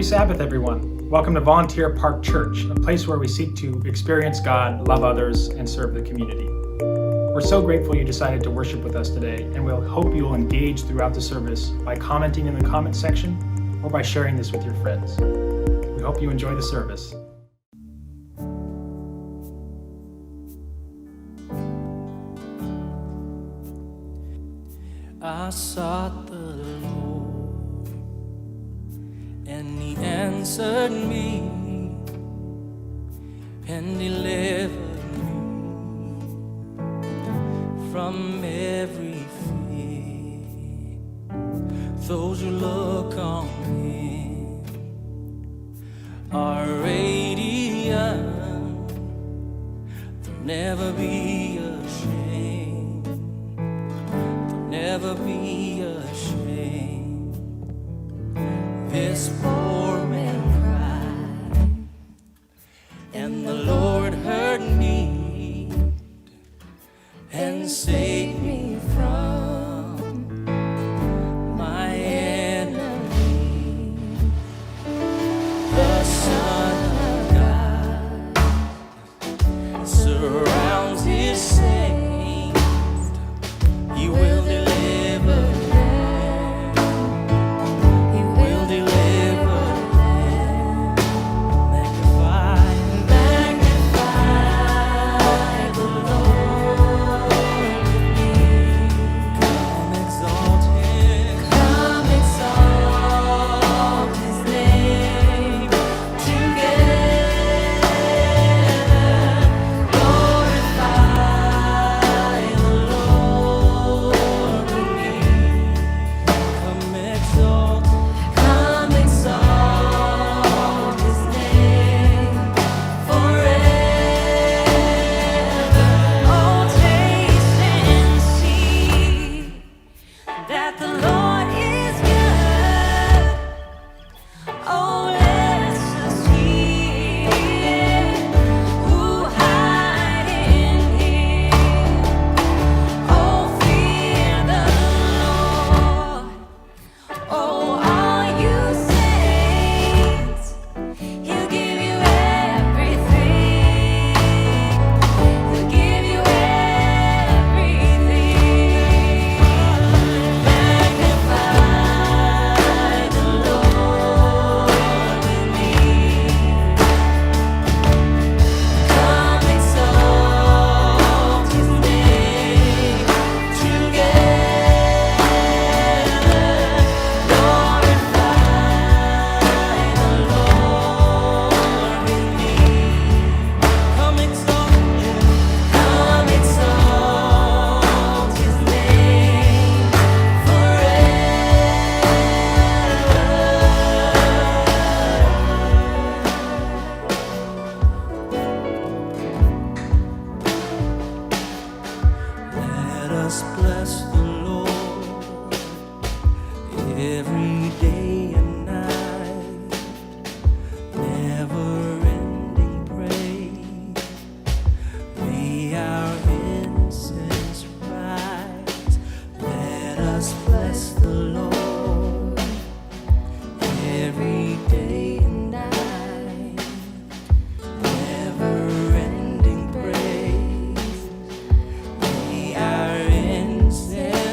Happy Sabbath, everyone. Welcome to Volunteer Park Church, a place where we seek to experience God, love others, and serve the community. We're so grateful you decided to worship with us today, and we'll hope you'll engage throughout the service by commenting in the comment section or by sharing this with your friends. We hope you enjoy the service. I sought the Lord, and He answered me, and delivered me from every fear. Those who look on Him are radiant, they'll never be ashamed, they'll never be ashamed. This poor man cried, and the Lord heard me and saved me from my enemy. The Son of God surrounds His saints. He will deliver them. He will deliver them. Magnify the Lord with me. Come exalt Him. Come exalt His name together. Glorify the Lord with me. Come exalt His name forever. Oh, taste and see that the Lord is good. Oh, let us hear who hide in Him. Oh, fear the Lord. Oh, all you saints, He'll give you everything. He'll give you everything. Magnify the Lord with me. Come exalt His name together. Glorify the Lord with me. Come exalt His name forever. Let us bless the Lord every day and night. Never-ending praise. May our incense rise. Let us bless the Lord every day and night. Never-ending praise. May our incense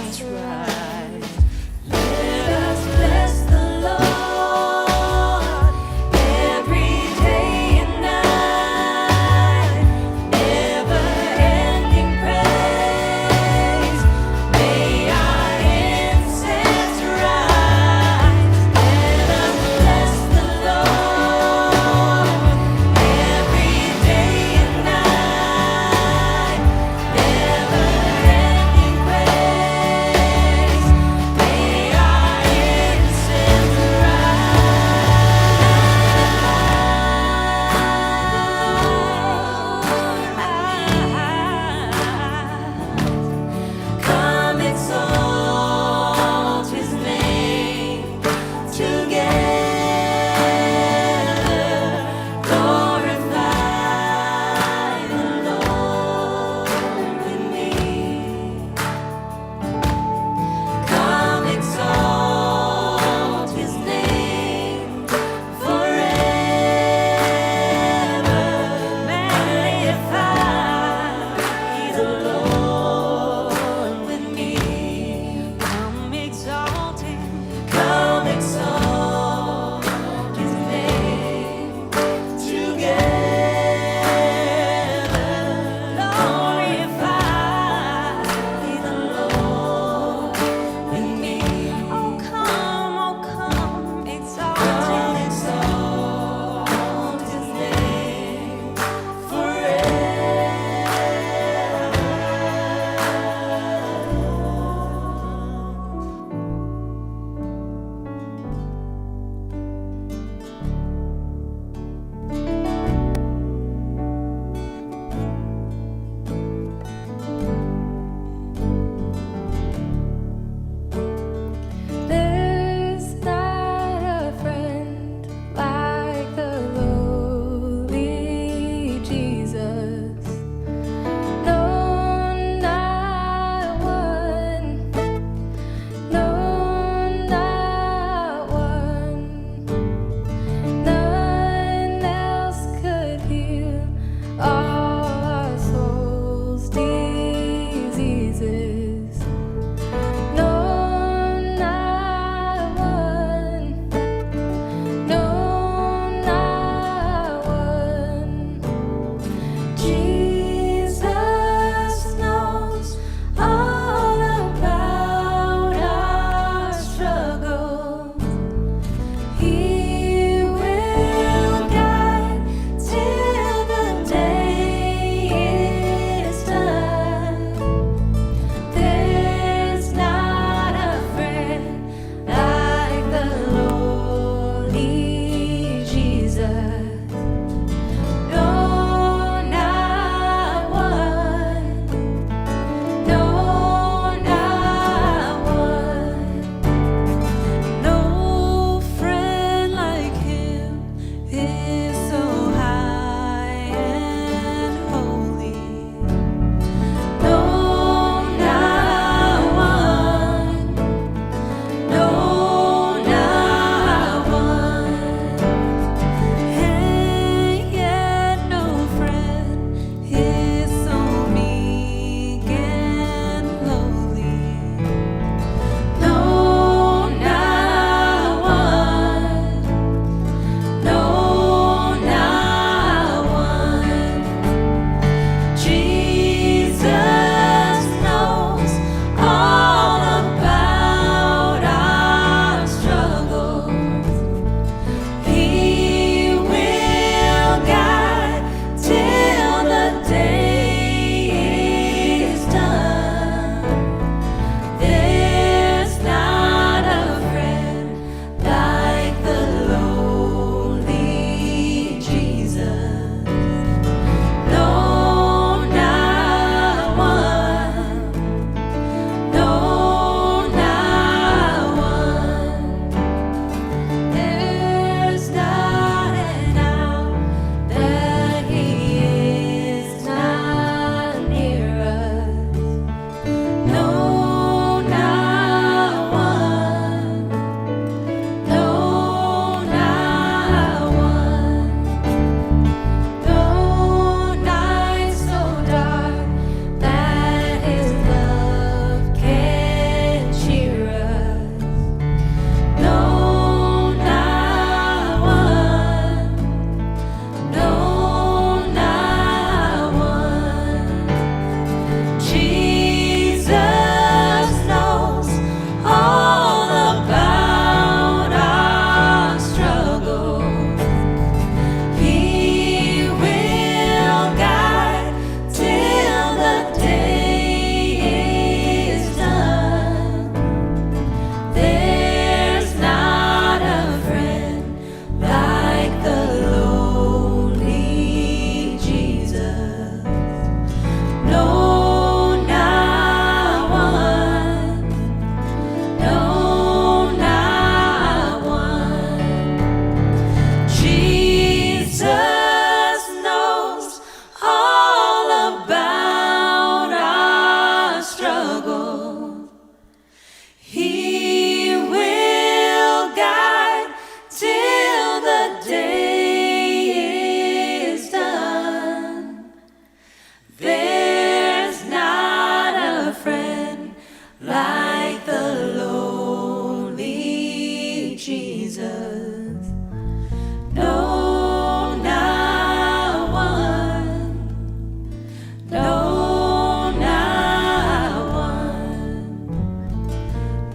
No, not one.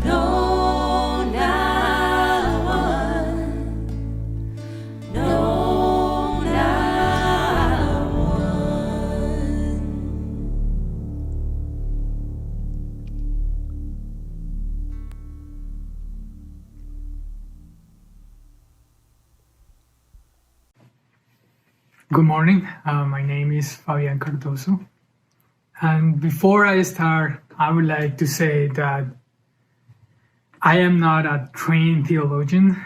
No, not one. No, not one. Good morning. My name is Fabian Cardoso. And before I start, I would like to say that I am not a trained theologian.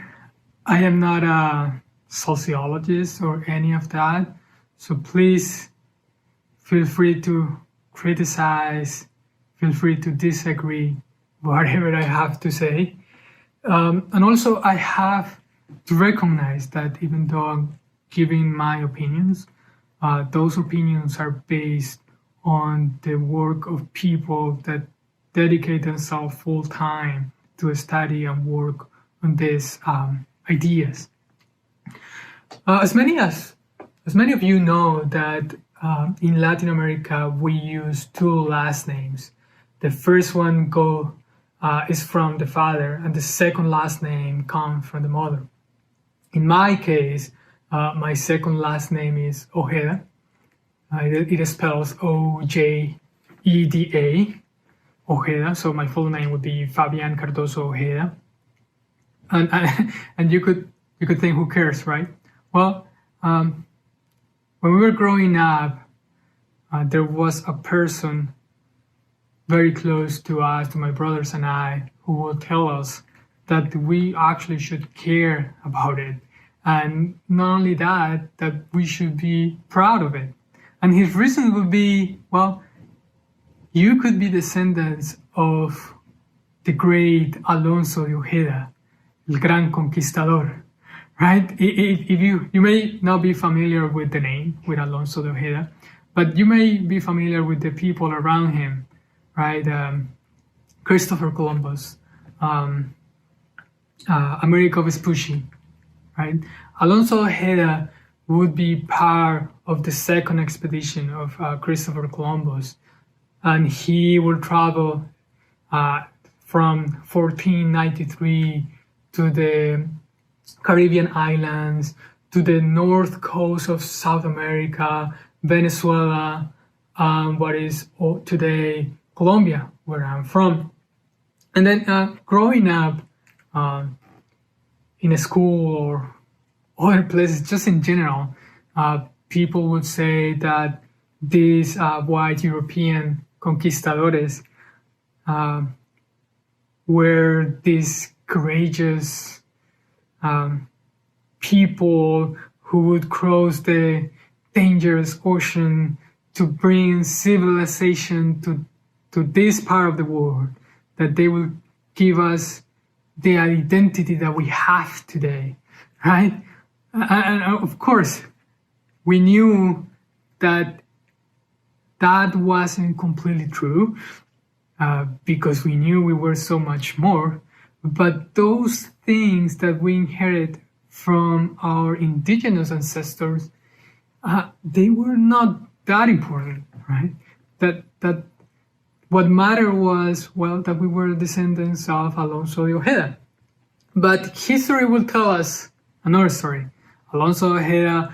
I am not a sociologist or any of that. So please feel free to criticize, feel free to disagree, whatever I have to say. And also, I have to recognize that even though I'm giving my opinions, those opinions are based on the work of people that dedicate themselves full time to study and work on these ideas. As many of you know that in Latin America we use two last names. The first one is from the father, and the second last name comes from the mother. In my case, my second last name is Ojeda. It spells O-J-E-D-A, Ojeda. So my full name would be Fabian Cardoso Ojeda. And you could think, who cares, right? Well, when we were growing up, there was a person very close to us, to my brothers and I, who would tell us that we actually should care about it. And not only that we should be proud of it. And his reason would be, well, you could be descendants of the great Alonso de Ojeda, el gran conquistador, right? If you may not be familiar with the name, with Alonso de Ojeda, but you may be familiar with the people around him, right? Christopher Columbus, Amerigo Vespucci, right? Alonso Ojeda would be part of the second expedition of Christopher Columbus, and he will travel from 1493 to the Caribbean islands, to the north coast of South America, Venezuela, what is today Colombia, where I'm from. And then growing up in a school or other places, just in general, people would say that these white European conquistadores were these courageous people who would cross the dangerous ocean to bring civilization to this part of the world, that they will give us the identity that we have today, right? And of course, we knew that wasn't completely true, because we knew we were so much more. But those things that we inherit from our indigenous ancestors, they were not that important, right? That what mattered was, well, that we were descendants of Alonso de Ojeda. But history will tell us another story. Alonso Ojeda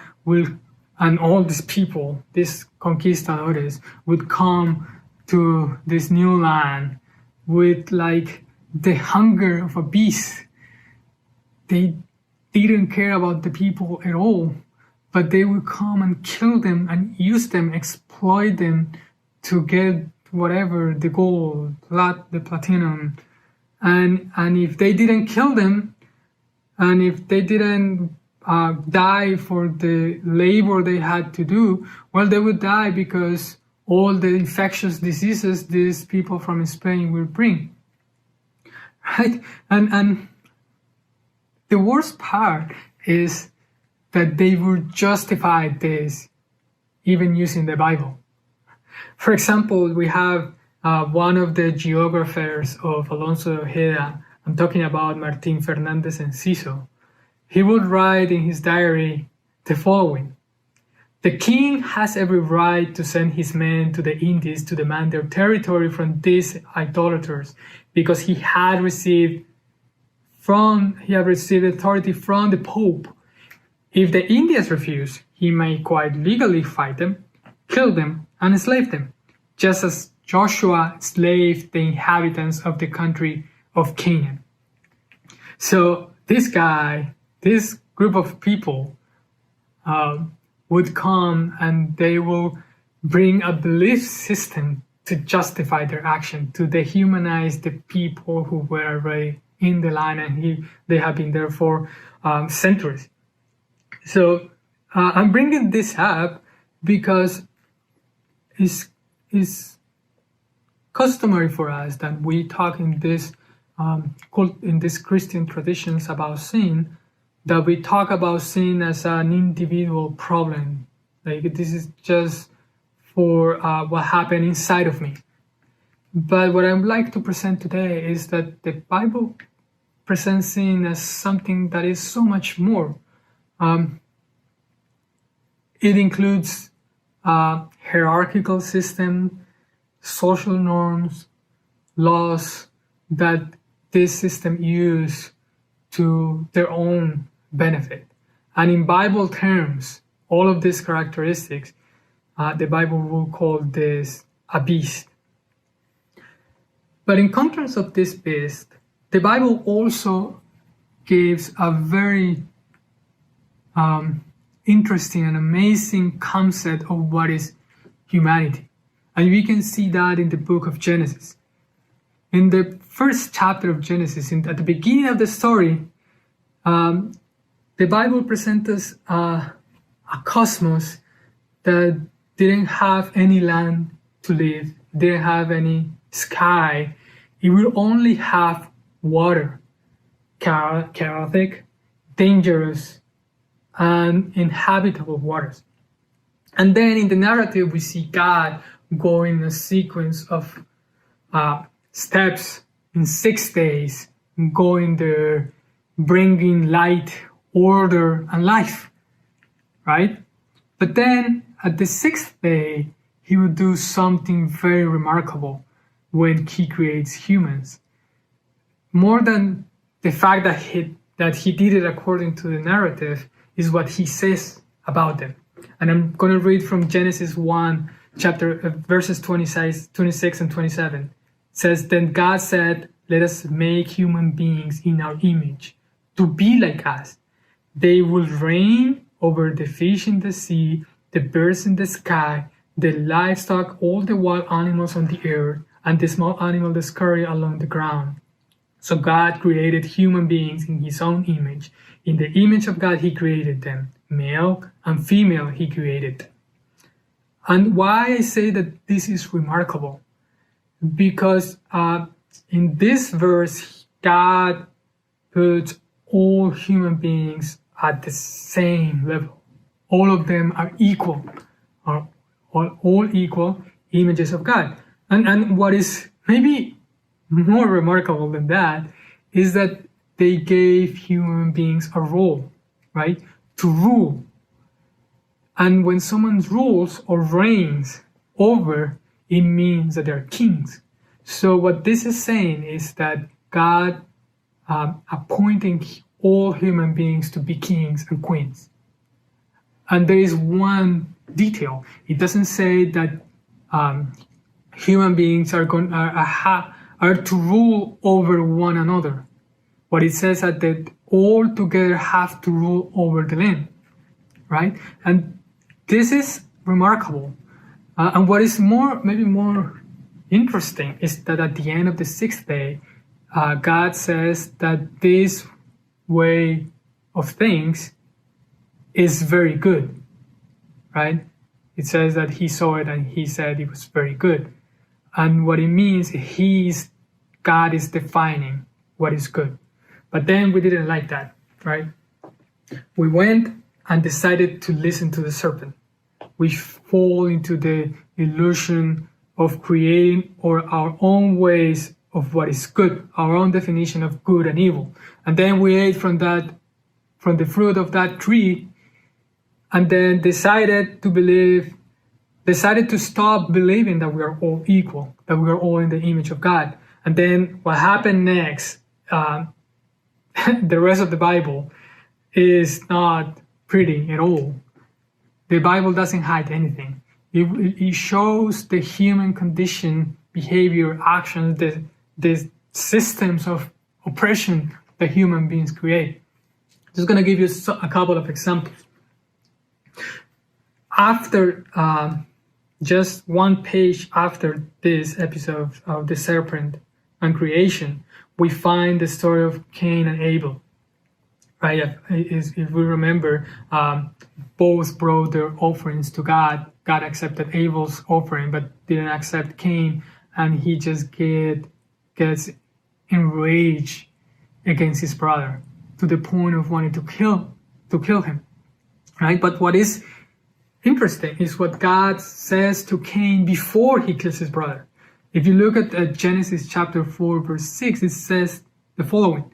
and all these people, these conquistadores, would come to this new land with like the hunger of a beast. They didn't care about the people at all, but they would come and kill them and use them, exploit them to get whatever, the gold, the platinum. And if they didn't kill them, and if they didn't die for the labor they had to do, well, they would die because all the infectious diseases these people from Spain will bring, right? And the worst part is that they would justify this even using the Bible. For example, we have one of the geographers of Alonso de Ojeda, I'm talking about Martín Fernández Enciso. He would write in his diary the following: The king has every right to send his men to the Indies to demand their territory from these idolaters, because he had received authority from the Pope. If the Indians refuse, he may quite legally fight them, kill them, and enslave them, just as Joshua enslaved the inhabitants of the country of Canaan. So this group of people would come, and they will bring a belief system to justify their action, to dehumanize the people who were already in the land, and they have been there for centuries. So I'm bringing this up because it's customary for us that we talk in this Christian traditions about sin, that we talk about sin as an individual problem. Like, this is just for what happened inside of me. But what I'd like to present today is that the Bible presents sin as something that is so much more. It includes hierarchical system, social norms, laws that this system use to their own benefit. And in Bible terms, all of these characteristics, the Bible will call this a beast. But in contrast of this beast, the Bible also gives a very interesting and amazing concept of what is humanity. And we can see that in the book of Genesis. In the first chapter of Genesis, at the beginning of the story, the Bible presents us a cosmos that didn't have any land to live, didn't have any sky. It will only have water, chaotic, dangerous, and inhabitable waters. And then in the narrative, we see God going in a sequence of steps in 6 days, going there, bringing light, order, and life, right? But then at the 6th day, he would do something very remarkable when he creates humans. More than the fact that he did it according to the narrative is what he says about them. And I'm going to read from Genesis 1, verses 26 and 27. It says, "Then God said, let us make human beings in our image, to be like us. They will reign over the fish in the sea, the birds in the sky, the livestock, all the wild animals on the earth, and the small animals that scurry along the ground." So God created human beings in his own image. In the image of God, he created them. Male and female, he created them. And why I say that this is remarkable? Because in this verse, God puts all human beings at the same level. All of them are equal, are all equal images of God. And what is maybe more remarkable than that is that they gave human beings a role, right? To rule. And when someone rules or reigns over, it means that they're kings. So what this is saying is that God appointing all human beings to be kings and queens. And there is one detail. It doesn't say that human beings are to rule over one another. What it says that they all together have to rule over the land, right? And this is remarkable. And what is maybe more interesting is that at the end of the 6th day, God says that this way of things is very good, right? It says that he saw it and he said it was very good. And what it means is God is defining what is good. But then we didn't like that, right? We went and decided to listen to the serpent. We fall into the illusion of creating our own ways of what is good, our own definition of good and evil. And then we ate from the fruit of that tree, and then decided to stop believing that we are all equal, that we are all in the image of God. And then what happened next, the rest of the Bible is not pretty at all. The Bible doesn't hide anything. It shows the human condition, behavior, actions, the systems of oppression that human beings create. Just going to give you a couple of examples. After just one page after this episode of the serpent and creation, we find the story of Cain and Abel. Right? If we remember, both brought their offerings to God. God accepted Abel's offering, but didn't accept Cain, and he just gets enraged against his brother to the point of wanting to kill him. Right? But what is interesting is what God says to Cain before he kills his brother. If you look at Genesis chapter 4, verse 6, it says the following: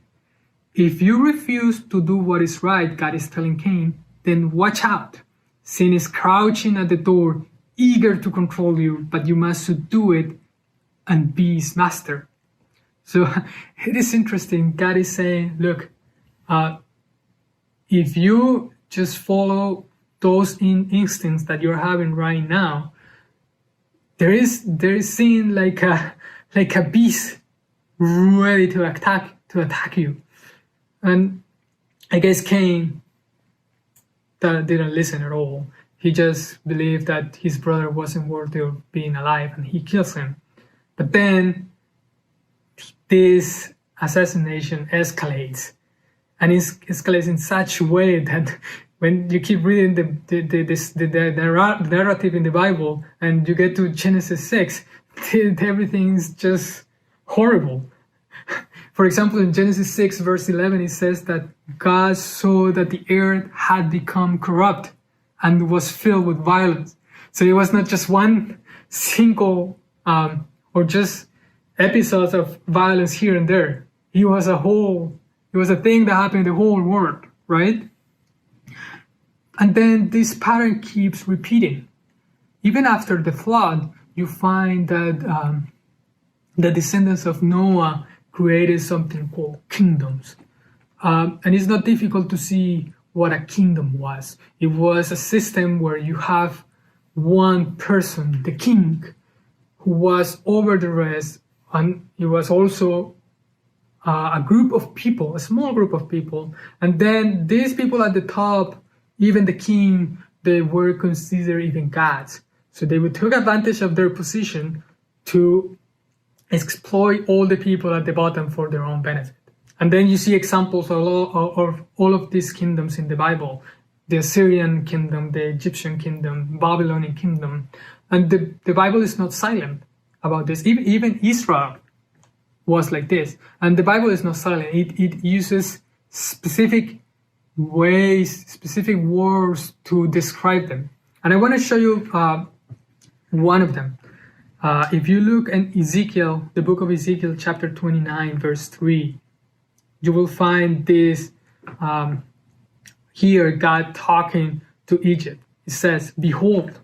if you refuse to do what is right, God is telling Cain, then watch out. Sin is crouching at the door, eager to control you, but you must subdue it and be his master. So it is interesting. God is saying, look, if you just follow those instincts that you're having right now, there is sin like a beast ready to attack you. And I guess Cain didn't listen at all. He just believed that his brother wasn't worthy of being alive, and he kills him. But then this assassination escalates, and it escalates in such a way that when you keep reading the narrative in the Bible and you get to Genesis 6, everything's just horrible. For example, in Genesis 6, verse 11, it says that God saw that the earth had become corrupt and was filled with violence. So it was not just one single or just episodes of violence here and there. It was a thing that happened in the whole world, right? And then this pattern keeps repeating. Even after the flood, you find that the descendants of Noah created something called kingdoms. And it's not difficult to see what a kingdom was. It was a system where you have one person, the king, who was over the rest, and it was also a group of people, a small group of people. And then these people at the top, even the king, they were considered even gods. So they would take advantage of their position to exploit all the people at the bottom for their own benefit. And then you see examples of all of these kingdoms in the Bible: the Assyrian kingdom, the Egyptian kingdom, Babylonian kingdom. And the Bible is not silent about this. Even Israel was like this. And the Bible is not silent. It uses specific ways, specific words to describe them. And I want to show you one of them. If you look in Ezekiel, the book of Ezekiel, chapter 29, verse 3, you will find this here, God talking to Egypt. It says, "Behold,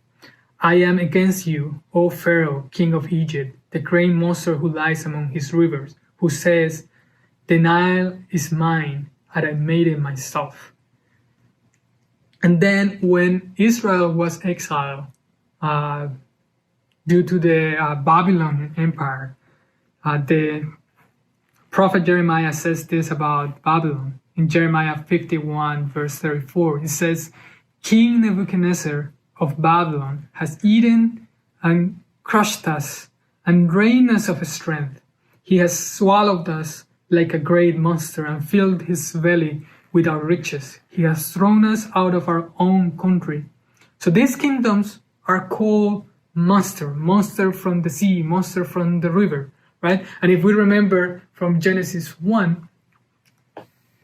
I am against you, O Pharaoh, king of Egypt, the great monster who lies among his rivers, who says, the Nile is mine, and I made it myself." And then when Israel was exiled due to the Babylonian Empire, the prophet Jeremiah says this about Babylon. In Jeremiah 51, verse 34, it says, "King Nebuchadnezzar of Babylon has eaten and crushed us and drained us of strength. He has swallowed us like a great monster and filled his belly with our riches. He has thrown us out of our own country." So these kingdoms are called monster from the sea, monster from the river, right? And if we remember from Genesis 1,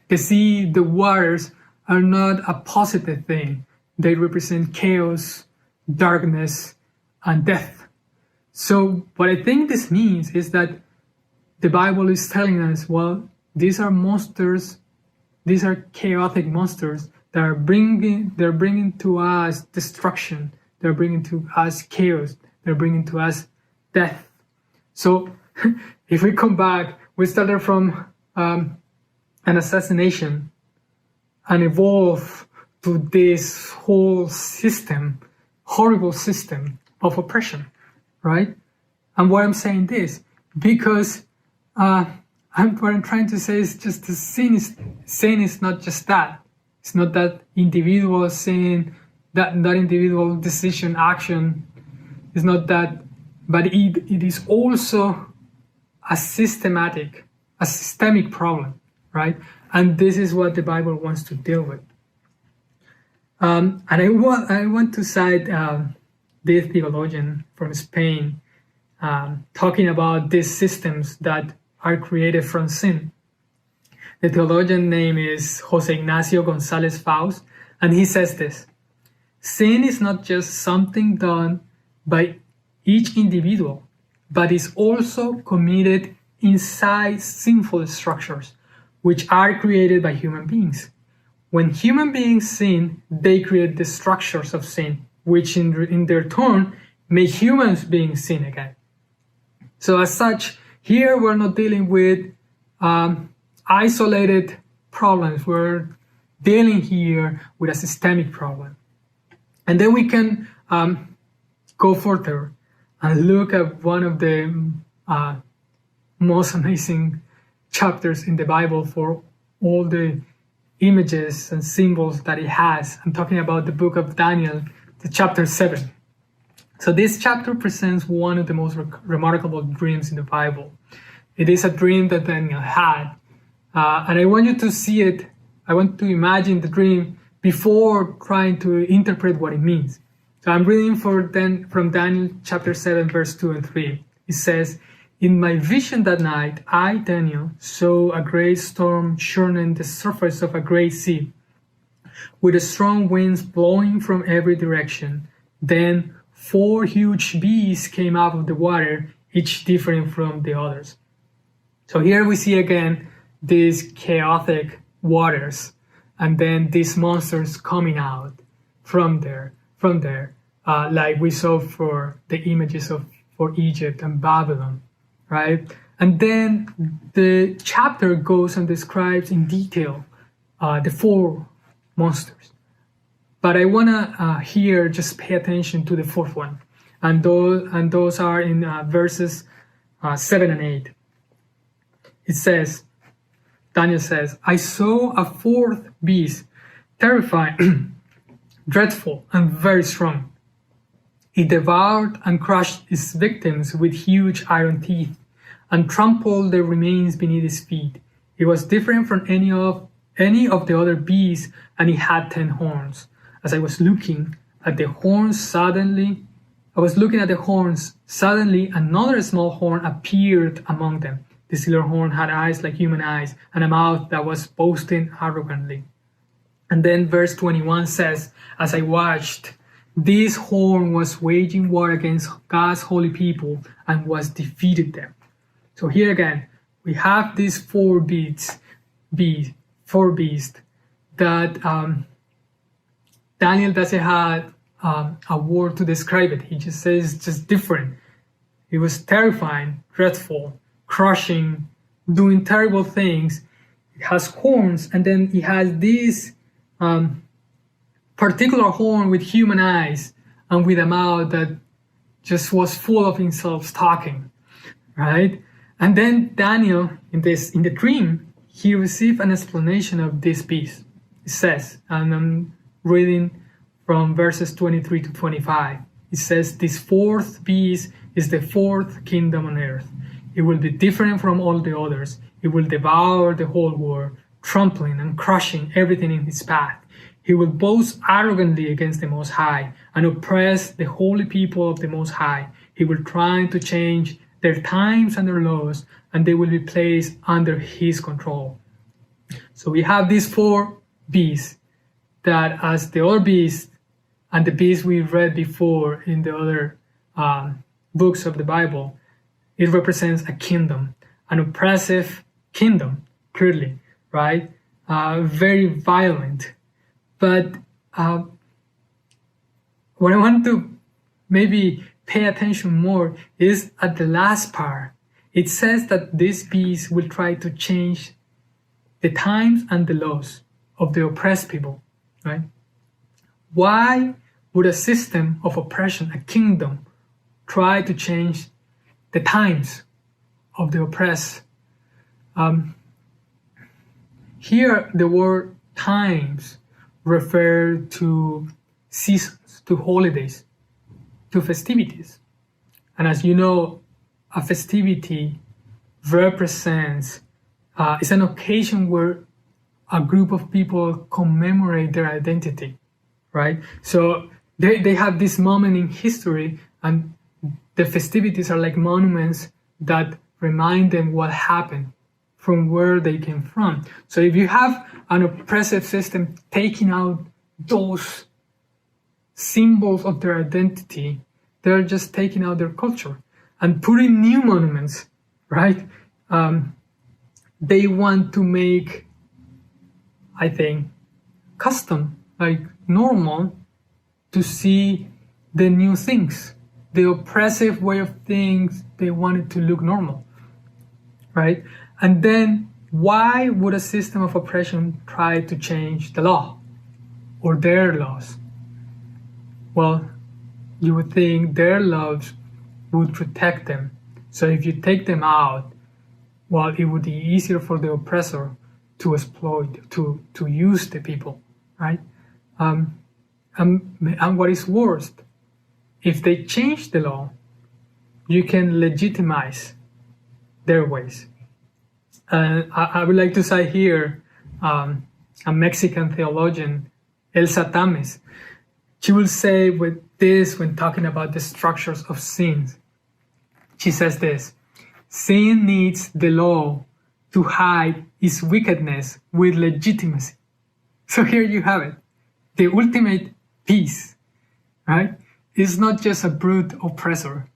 the sea, the waters are not a positive thing. They represent chaos, darkness, and death. So what I think this means is that the Bible is telling us, well, these are monsters, these are chaotic monsters they're bringing to us destruction, they're bringing to us chaos, they're bringing to us death. So if we come back, we started from an assassination and evolve to this whole system, horrible system of oppression, right? And why I'm saying this, because what I'm trying to say is just the sin is not just that. It's not that individual sin, that individual decision, action. It's not that, but it is also a systemic problem, right? And this is what the Bible wants to deal with. And I want to cite this theologian from Spain talking about these systems that are created from sin. The theologian name is Jose Ignacio Gonzalez Faust, and he says this: sin is not just something done by each individual, but is also committed inside sinful structures, which are created by human beings. When human beings sin, they create the structures of sin, which in their turn make human beings sin again. So as such, here we're not dealing with isolated problems. We're dealing here with a systemic problem. And then we can go further and look at one of the most amazing chapters in the Bible for all the images and symbols that it has. I'm talking about the book of Daniel, the chapter 7. So this chapter presents one of the most remarkable dreams in the Bible. It is a dream that Daniel had. And I want you to see it. I want to imagine the dream before trying to interpret what it means. So I'm reading from Daniel chapter 7, verse 2 and 3. It says, "In my vision that night, I, Daniel, saw a great storm churning the surface of a great sea, with strong winds blowing from every direction. Then 4 huge beasts came out of the water, each different from the others." So here we see again these chaotic waters, and then these monsters coming out from there, like we saw for the images for Egypt and Babylon, right? And then the chapter goes and describes in detail the 4 monsters. But I wanna here just pay attention to the 4th one, and those are in verses 7 and 8. It says, Daniel says, "I saw a 4th beast, terrifying, dreadful, and very strong. It devoured and crushed its victims with huge iron teeth, and trampled their remains beneath its feet. It was different from any of the other beasts, and it had 10 horns. As I was looking at the horns, suddenly another small horn appeared among them. The silver horn had eyes like human eyes, and a mouth that was boasting arrogantly." And then verse 21 says, "As I watched, this horn was waging war against God's holy people and was defeated them." So here again, we have these 4 beasts that Daniel doesn't have a word to describe it. He just says it's just different. It was terrifying, dreadful, crushing, doing terrible things. It has horns, and then it has this particular horn with human eyes and with a mouth that just was full of himself talking, right? And then Daniel, in the dream, he received an explanation of this beast. It says, and I'm reading from verses 23 to 25. It says, "This 4th beast is the 4th kingdom on earth. It will be different from all the others. It will devour the whole world, trampling and crushing everything in its path. He will boast arrogantly against the Most High and oppress the holy people of the Most High. He will try to change their times and their laws, and they will be placed under his control." So we have these 4 beasts that, as the other beasts and the beasts we read before in the other books of the Bible, it represents a kingdom, an oppressive kingdom, clearly, right? Very violent, But what I want to maybe pay attention more is at the last part. It says that this beast will try to change the times and the laws of the oppressed people, right? Why would a system of oppression, a kingdom, try to change the times of the oppressed? Here, the word times refer to seasons, to holidays, to festivities. And as you know, a festivity represents, it's an occasion where a group of people commemorate their identity, right? So they have this moment in history, and the festivities are like monuments that remind them what happened, from where they came from. So if you have an oppressive system taking out those symbols of their identity, they're just taking out their culture and putting new monuments, right? They want to make, I think, custom, like normal, to see the new things. The oppressive way of things, they want it to look normal, right? And then why would a system of oppression try to change the law or their laws? Well, you would think their laws would protect them. So if you take them out, well, it would be easier for the oppressor to exploit, to use the people, right? And what is worse, if they change the law, you can legitimize their ways. I would like to cite here a Mexican theologian, Elsa Tames. She will say with this when talking about the structures of sins. She says this: sin needs the law to hide its wickedness with legitimacy. So here you have it. The ultimate peace, right? It's not just a brute oppressor.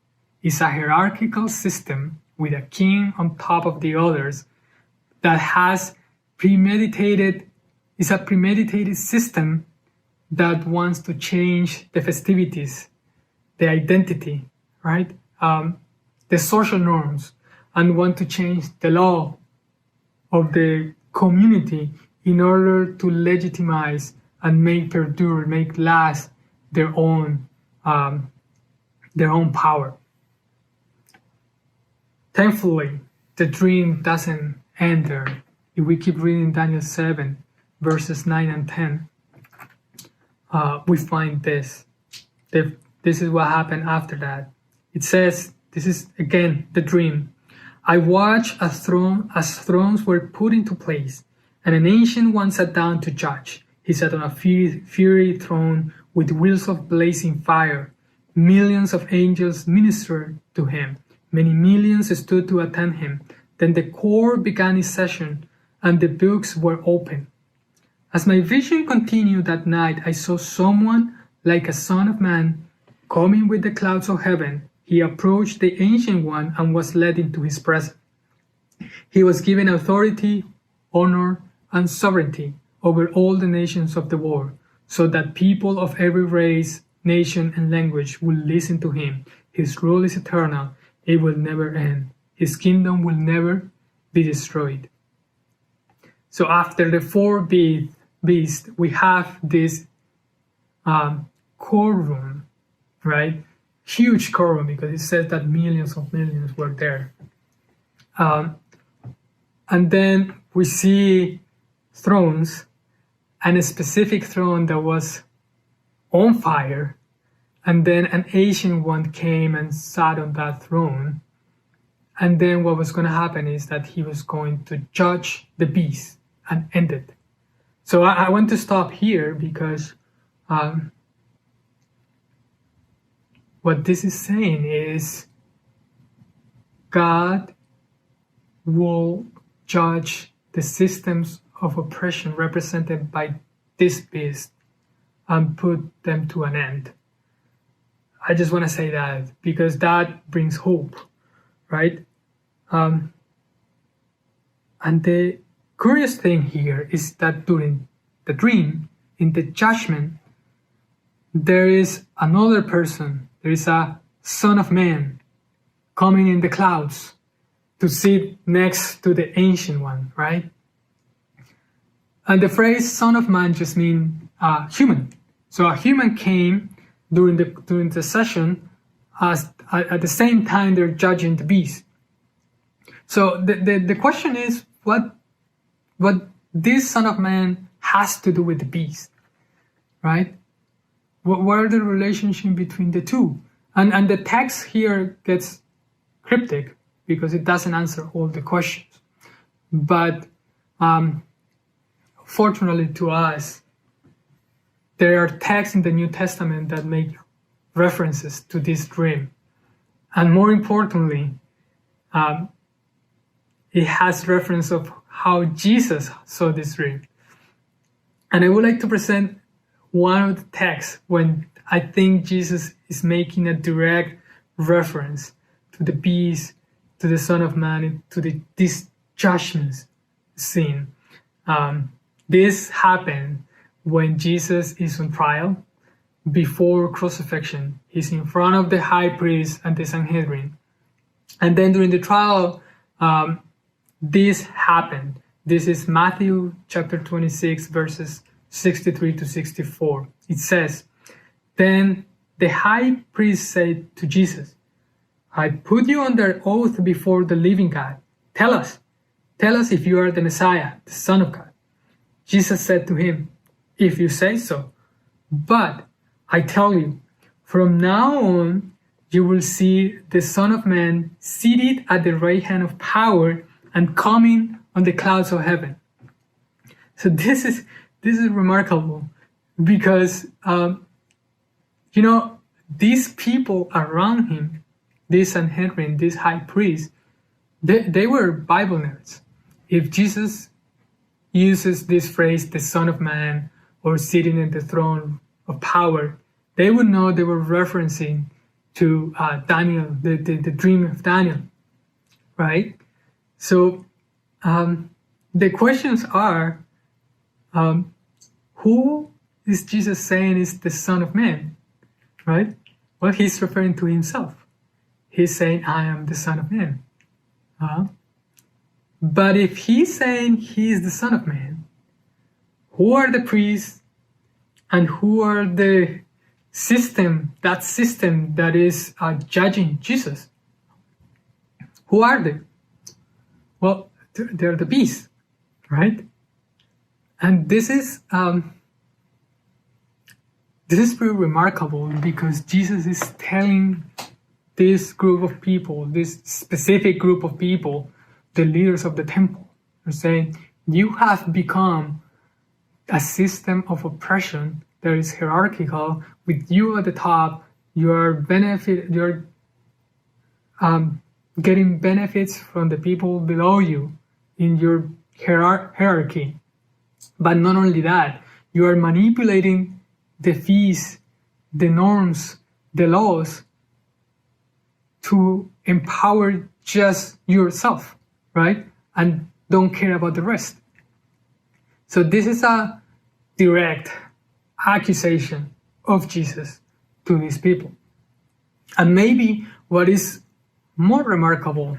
It's a hierarchical system with a king on top of the others that has premeditated, is a premeditated system that wants to change the festivities, the identity, right? The social norms, and want to change the law of the community in order to legitimize and make perdure, make last their own power. Thankfully, the dream doesn't end there. If we keep reading Daniel 7, verses 9 and 10, we find this. This is what happened after that. It says, this is again the dream. I watched as thrones were put into place, and an ancient one sat down to judge. He sat on a fiery throne with wheels of blazing fire. Millions of angels ministered to him. Many millions stood to attend him. Then the court began its session, and the books were opened. As my vision continued that night, I saw someone like a son of man coming with the clouds of heaven. He approached the Ancient One and was led into his presence. He was given authority, honor, and sovereignty over all the nations of the world, so that people of every race, nation, and language will listen to him. His rule is eternal. It will never end. His kingdom will never be destroyed. So after the four beasts, we have this courtroom, right? Huge courtroom, because it says that millions of millions were there. And then we see thrones, and a specific throne that was on fire, and then an ancient one came and sat on that throne. And then what was going to happen is that he was going to judge the beast and end it. So I want to stop here because what this is saying is God will judge the systems of oppression represented by this beast and put them to an end. I just want to say that because that brings hope, right? And the curious thing here is that during the dream, in the judgment, there is another person, there is a Son of Man coming in the clouds to sit next to the Ancient One, right? And the phrase Son of Man just means human. So a human came during the session as at the same time they're judging the beast. So the question is what this Son of Man has to do with the beast, right? What are the relationship between the two? And the text here gets cryptic because it doesn't answer all the questions. But fortunately to us, there are texts in the New Testament that make references to this dream. And more importantly, it has reference of how Jesus saw this dream. And I would like to present one of the texts when I think Jesus is making a direct reference to the beast, to the Son of Man, to this judgment scene. This happened when Jesus is on trial before crucifixion. He's in front of the high priest and the Sanhedrin. And then during the trial, this happened. This is Matthew chapter 26, verses 63 to 64. It says, "Then the high priest said to Jesus, 'I put you under oath before the living God. Tell us if you are the Messiah, the Son of God.' Jesus said to him, 'If you say so. But I tell you, from now on, you will see the Son of Man seated at the right hand of power and coming on the clouds of heaven.'" So this is remarkable because, these people around him, this Sanhedrin, this high priest, they were Bible nerds. If Jesus uses this phrase, the Son of Man, or sitting in the throne of power, they would know they were referencing to Daniel, the dream of Daniel, right? So the questions are, who is Jesus saying is the Son of Man, right? Well, he's referring to himself. He's saying, "I am the Son of Man." But if he's saying he is the Son of Man, who are the priests and who are the system that is judging Jesus? Who are they? Well, they're the beast, right? And this is pretty remarkable because Jesus is telling this group of people, this specific group of people, the leaders of the temple, are saying, "You have become a system of oppression that is hierarchical. With you at the top, you're getting benefits from the people below you in your hierarchy. But not only that, you are manipulating the fees, the norms, the laws to empower just yourself, right? And don't care about the rest." So this is a direct accusation of Jesus to these people. And maybe what is more remarkable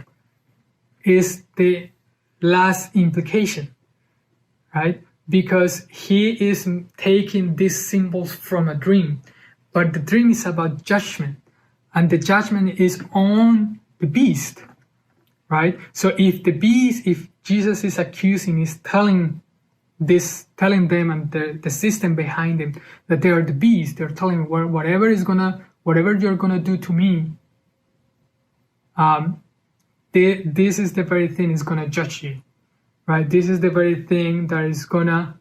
is the last implication, right? Because he is taking these symbols from a dream, but the dream is about judgment, and the judgment is on the beast, right? So if Jesus is accusing, is telling them and the system behind them that they are the beast, they're telling whatever you're gonna do to me, this is the very thing is gonna judge you, right? This is the very thing that is gonna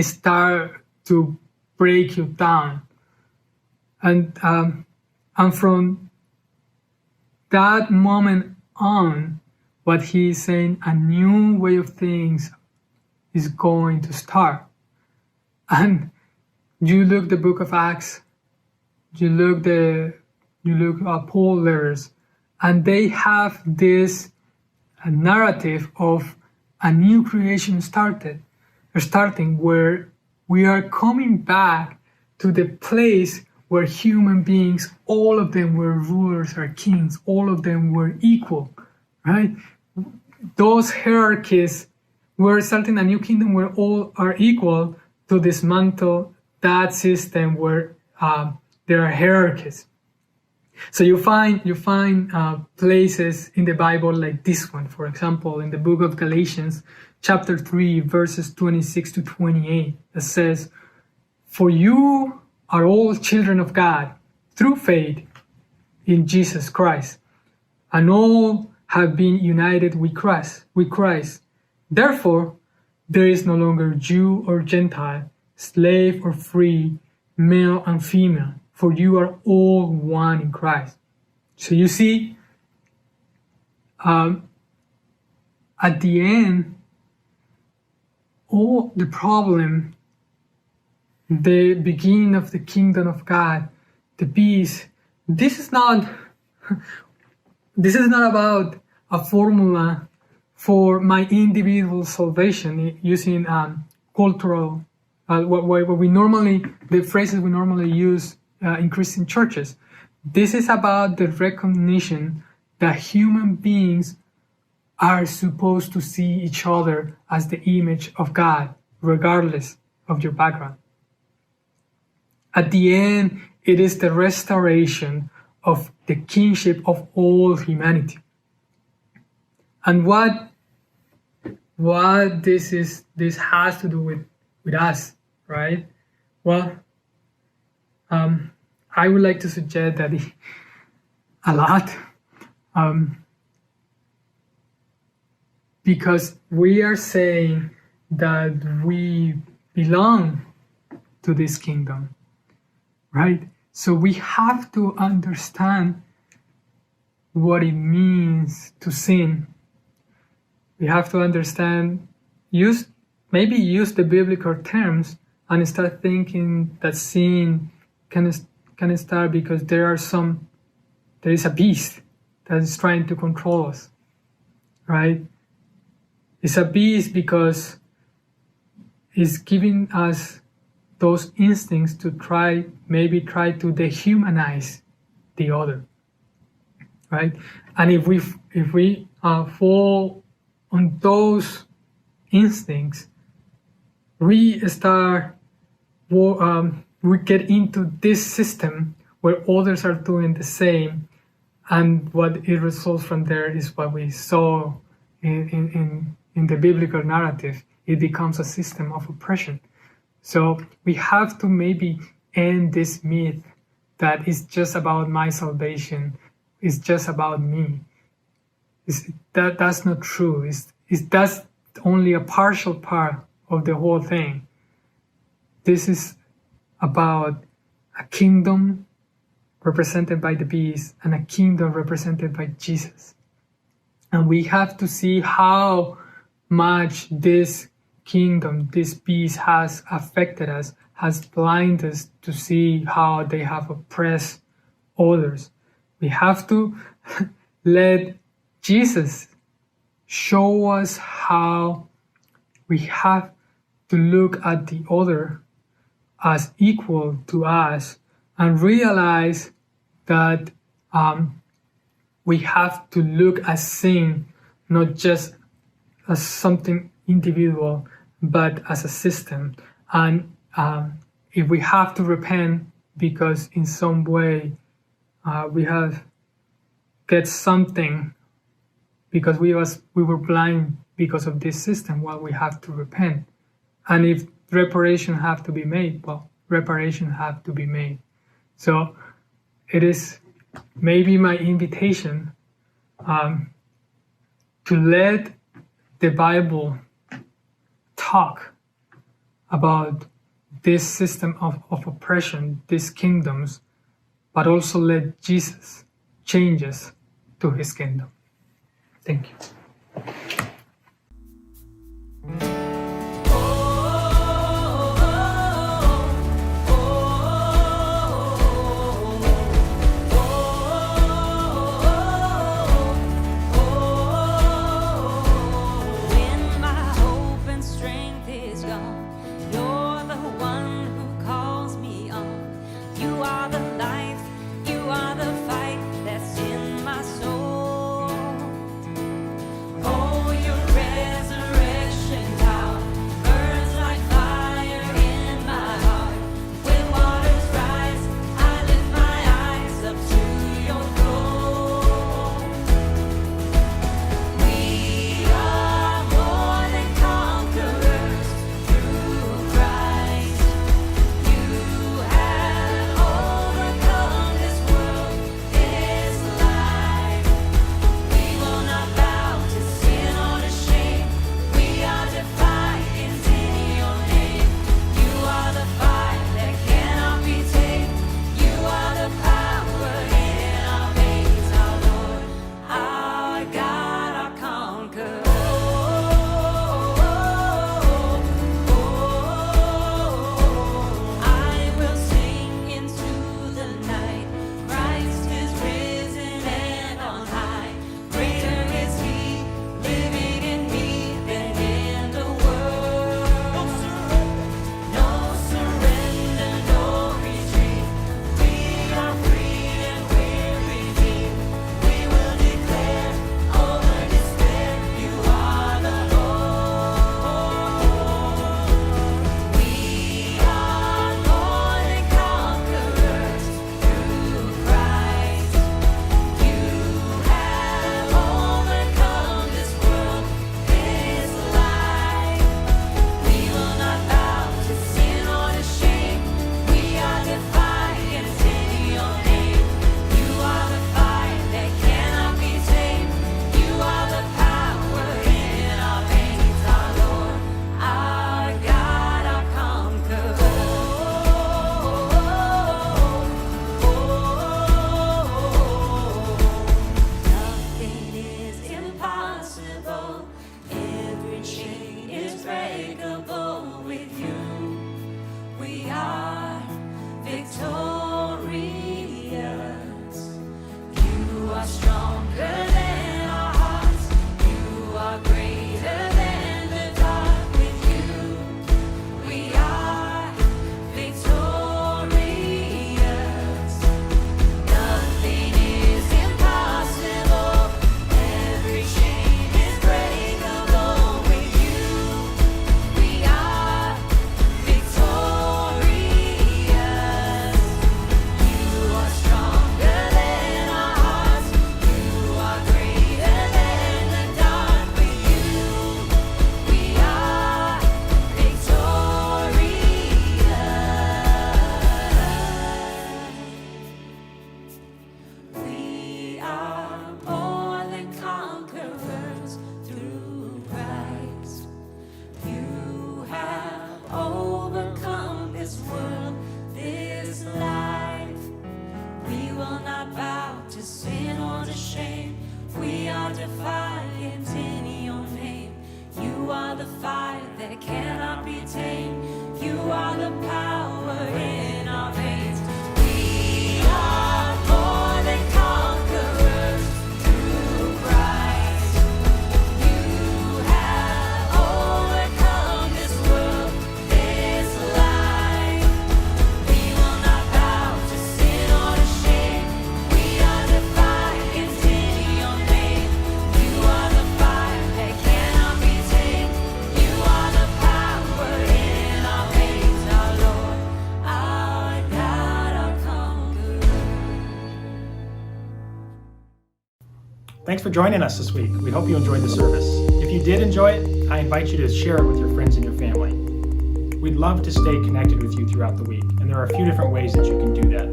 start to break you down, and from that moment on, what he is saying, a new way of things is going to start. And you look the book of Acts, you look Paul letters, and they have this narrative of a new creation starting, where we are coming back to the place where human beings, all of them were rulers or kings, all of them were equal, right? Those hierarchies, we're starting a new kingdom where all are equal, to dismantle that system where there are hierarchies. So you find places in the Bible like this one, for example, in the book of Galatians, chapter 3, verses 26 to 28, that says, "For you are all children of God through faith in Jesus Christ, and all have been united with Christ. Therefore, there is no longer Jew or Gentile, slave or free, male and female, for you are all one in Christ." So you see, at the end, all the problem, the beginning of the kingdom of God, the peace, this is not about a formula for my individual salvation using cultural, what we normally, the phrases we normally use in Christian churches. This is about the recognition that human beings are supposed to see each other as the image of God, regardless of your background. At the end, it is the restoration of the kingship of all humanity. And what this has to do with us, right? Well, I would like to suggest that a lot, because we are saying that we belong to this kingdom, right? So we have to understand what it means to sin. We have to understand, use the biblical terms and start thinking that sin can start because there is a beast that is trying to control us, right? It's a beast because it's giving us those instincts to try to dehumanize the other, right? And if we fall on those instincts, we get into this system where others are doing the same, and what it results from there is what we saw in the biblical narrative. It becomes a system of oppression. So we have to maybe end this myth that it's just about my salvation, it's just about me. That's not true. That's only a partial part of the whole thing. This is about a kingdom represented by the beast and a kingdom represented by Jesus. And we have to see how much this kingdom, this beast has affected us, has blinded us to see how they have oppressed others. We have to let Jesus show us how we have to look at the other as equal to us and realize that we have to look at sin not just as something individual, but as a system. And if we have to repent because in some way we have get something because we were blind because of this system, well, we have to repent. And if reparation have to be made, well, reparation have to be made. So it is maybe my invitation to let the Bible talk about this system of oppression, these kingdoms, but also let Jesus change us to his kingdom. Thank you. When my hope and strength is gone, you're the one defiant in your name. You are the fire that cannot be tamed. You are the power in our veins. We are more than conquerors through Christ. You have overcome this world, this life. We will not bow to sin or to shame. We are defiant in your name. You are the fire that cannot be tamed. You are the power in our veins, our Lord, our God, our conqueror. Thanks for joining us this week. We hope you enjoyed the service. If you did enjoy it, I invite you to share it with your friends and your family. We'd love to stay connected with you throughout the week, and there are a few different ways that you can do that.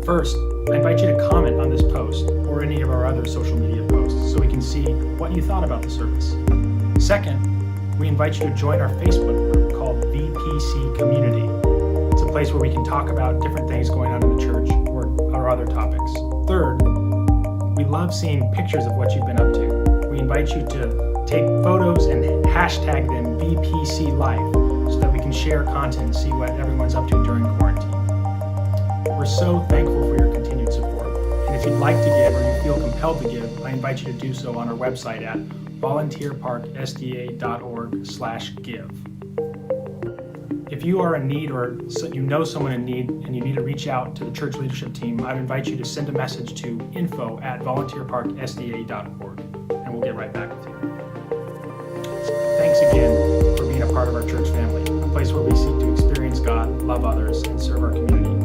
First, I invite you to comment on this post or any of our other social media posts so we can see what you thought about the service. Second, we invite you to join our Facebook group called VPC Community. It's a place where we can talk about different things going on in the church or our other topics. Third, we love seeing pictures of what you've been up to. We invite you to take photos and hashtag them VPC Life so that we can share content and see what everyone's up to during quarantine. We're so thankful for your continued support. And if you'd like to give or you feel compelled to give, I invite you to do so on our website at volunteerparksda.org/give. If you are in need or you know someone in need and you need to reach out to the church leadership team, I'd invite you to send a message to info@volunteerparksda.org and we'll get right back with you. Thanks again for being a part of our church family, a place where we seek to experience God, love others, and serve our community.